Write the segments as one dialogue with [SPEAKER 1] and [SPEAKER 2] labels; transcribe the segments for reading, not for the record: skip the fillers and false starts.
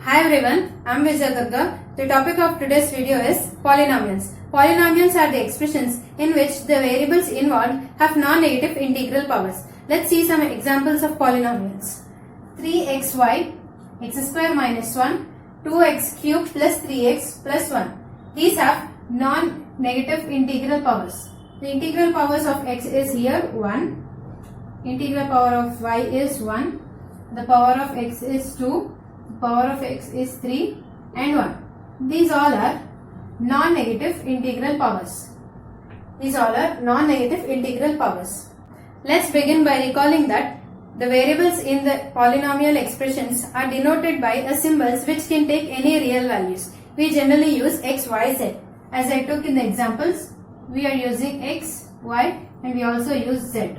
[SPEAKER 1] Hi everyone, I am Vijaya. The topic of today's video is polynomials. Polynomials are the expressions in which the variables involved have non-negative integral powers. Let's see some examples of polynomials. 3xy, x square minus 1, 2x cubed plus 3x plus 1. These have non-negative integral powers. The integral powers of x is here 1, integral power of y is 1, the power of x is 2, power of x is 3 and 1. These all are non-negative integral powers. Let's begin by recalling that the variables in the polynomial expressions are denoted by a symbols which can take any real values. We generally use x, y, z. As I took in the examples, we are using x, y and we also use z.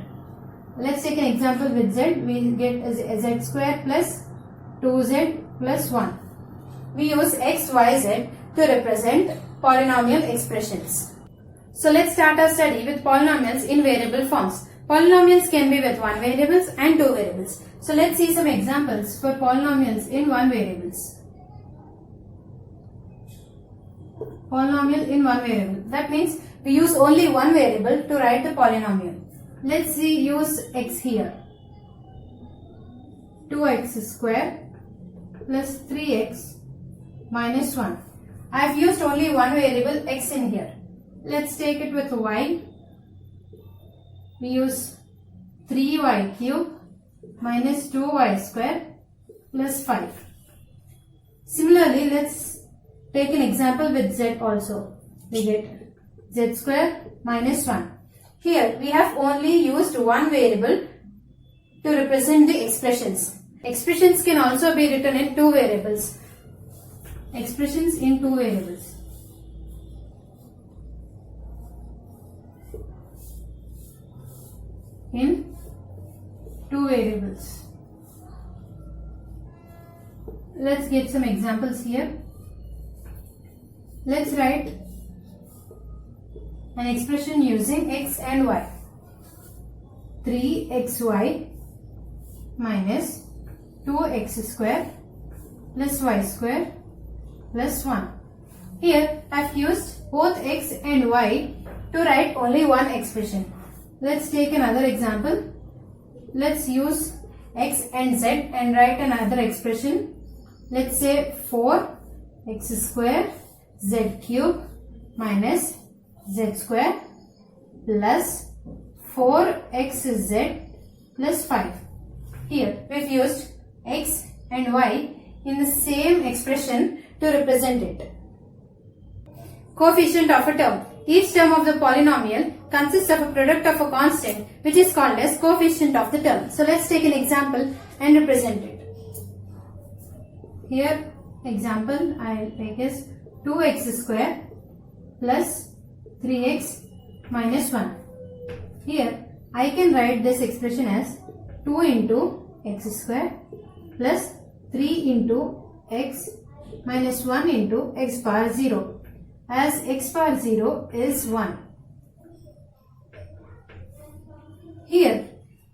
[SPEAKER 1] Let's take an example with z. We get z square plus 2z plus 1. We use x, y, z to represent polynomial expressions. So let's start our study with polynomials in variable forms. Polynomials can be with one variables and two variables. So let's see some examples for polynomials in one variables. Polynomial in one variable. That means we use only one variable to write the polynomial. Let's see, use x here. 2x square plus 3x minus 1. I have used only one variable x in here. Let's take it with y. We use 3y cube minus 2y square plus 5. Similarly, let's take an example with z also. We get z square minus 1. Here we have only used one variable to represent the expressions. Expressions can also be written in two variables. Expressions in two variables. In two variables. Let's get some examples here. Let's write an expression using x and y. 3xy minus 2x square plus y square plus 1. Here I have used both x and y to write only one expression. Let's take another example. Let's use x and z and write another expression. Let's say 4x square z cube minus z square plus 4xz plus 5. Here we have used x and y in the same expression to represent it. Coefficient of a term. Each term of the polynomial consists of a product of a constant which is called as coefficient of the term. So let's take an example and represent it. Here example I will take is 2x square plus 3x minus 1. Here I can write this expression as 2 into x square plus 3 into x minus 1 into x power 0, as x power 0 is 1. Here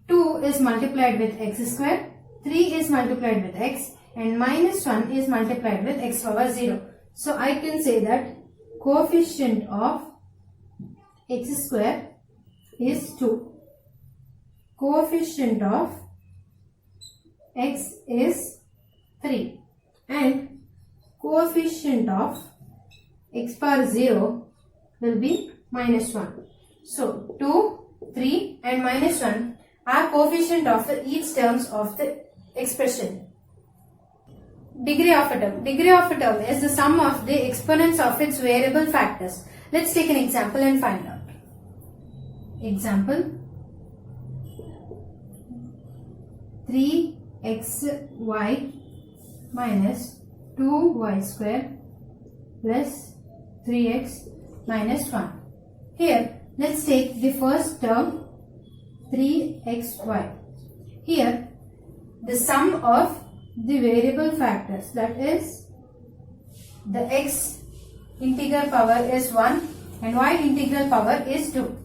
[SPEAKER 1] 2 is multiplied with x square, 3 is multiplied with x and minus 1 is multiplied with x power 0. So I can say that coefficient of x square is 2. Coefficient of x is 3 and coefficient of x power 0 will be minus 1. So 2, 3 and minus 1 are coefficient of each terms of the expression. Degree of a term. Degree of a term is the sum of the exponents of its variable factors. Let's take an example and find out. Example 3xy minus 2y square plus 3x minus 1. Here let's take the first term 3xy. Here the sum of the variable factors, that is the x integral power is 1 and y integral power is 2.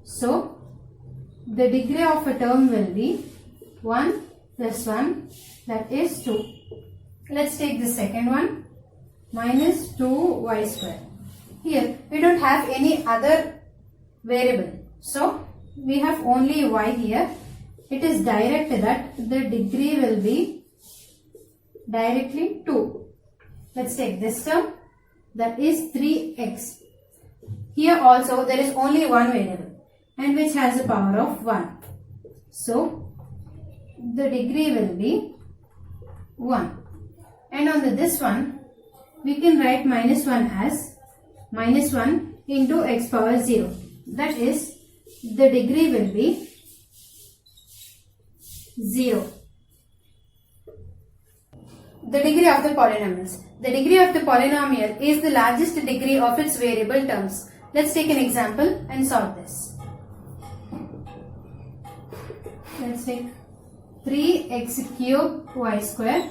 [SPEAKER 1] So the degree of a term will be 1 plus 1, that is 2. Let's take the second one, minus 2y square. Here we don't have any other variable, so we have only y here. It is direct that the degree will be directly 2. Let's take this term, that is 3x. Here also there is only one variable and which has a power of 1. So the degree will be 1. And on this one we can write minus 1 as minus 1 into x power 0. That is, the degree will be 0. The degree of the polynomials. The degree of the polynomial is the largest degree of its variable terms. Let's take an example and solve this. Let's take 3x cube y square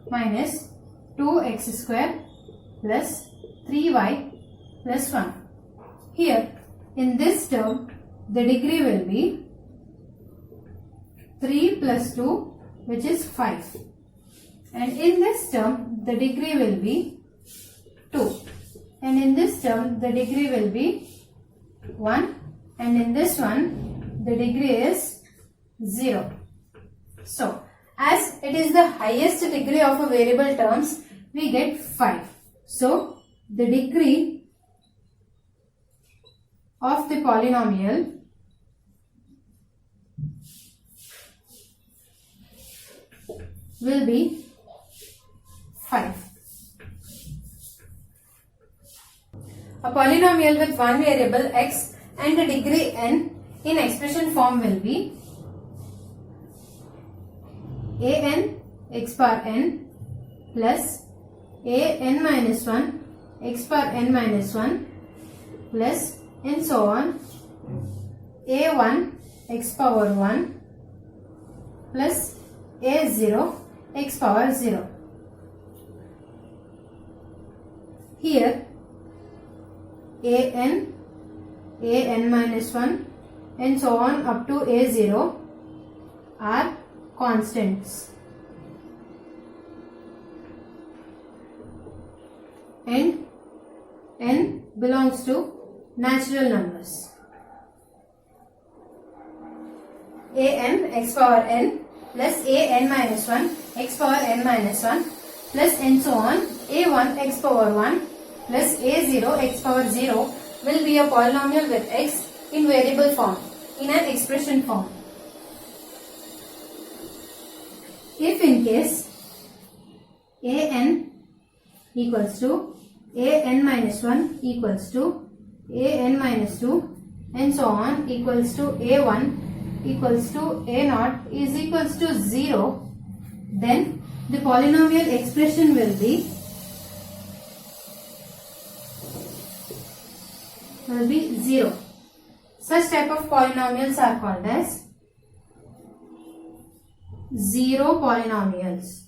[SPEAKER 1] minus 2x square plus 3y plus 1. Here, in this term, the degree will be 3 plus 2, which is 5. And in this term, the degree will be 2. And in this term, the degree will be 1. And in this one, the degree is 0. So, as it is the highest degree of a variable terms, we get 5. So, the degree of the polynomial will be 5. A polynomial with one variable x and a degree n in expression form will be an x power n plus an minus 1 x power n minus 1 plus and so on a1 x power 1 plus a0 x power 0. Here an minus 1 and so on up to a0 are constants and n belongs to natural numbers. An x power n plus an minus 1 x power n minus 1 plus and so on a1 x power 1 plus a0 x power 0 will be a polynomial with x in variable form, in an expression form. If in case an equals to an minus 1 equals to an minus 2 and so on equals to a1 equals to a0 is equals to 0, then the polynomial expression will be 0. Such type of polynomials are called as zero polynomials.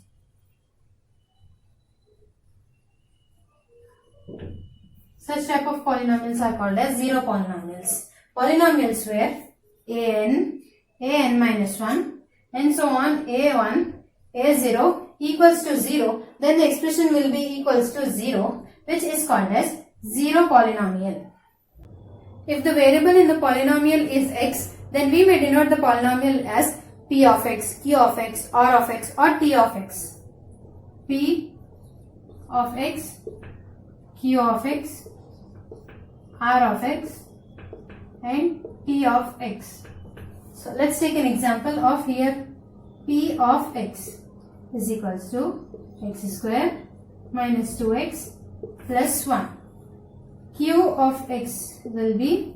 [SPEAKER 1] Such type of polynomials are called as zero polynomials. Polynomials where an minus 1 and so on a1 a0 equals to 0, then the expression will be equals to 0, which is called as zero polynomial. If the variable in the polynomial is x, then we may denote the polynomial as p of x, q of x, r of x or t of x. P of x, q of x, r of x and t of x. So let's take an example of here p of x is equals to x square minus 2x plus 1. Q of x will be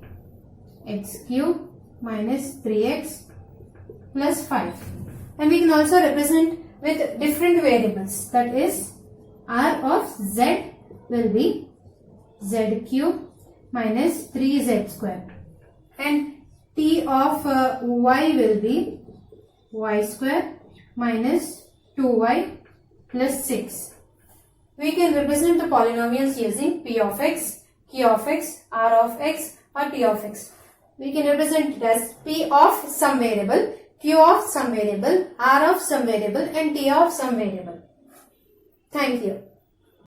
[SPEAKER 1] x cube minus 3x plus 5. And we can also represent with different variables, that is r of z will be z cube minus 3z square and t of y will be y square minus 2y plus 6. We can represent the polynomials using p of x, q of x, r of x or t of x. We can represent it as p of some variable, q of some variable, r of some variable and t of some variable. Thank you.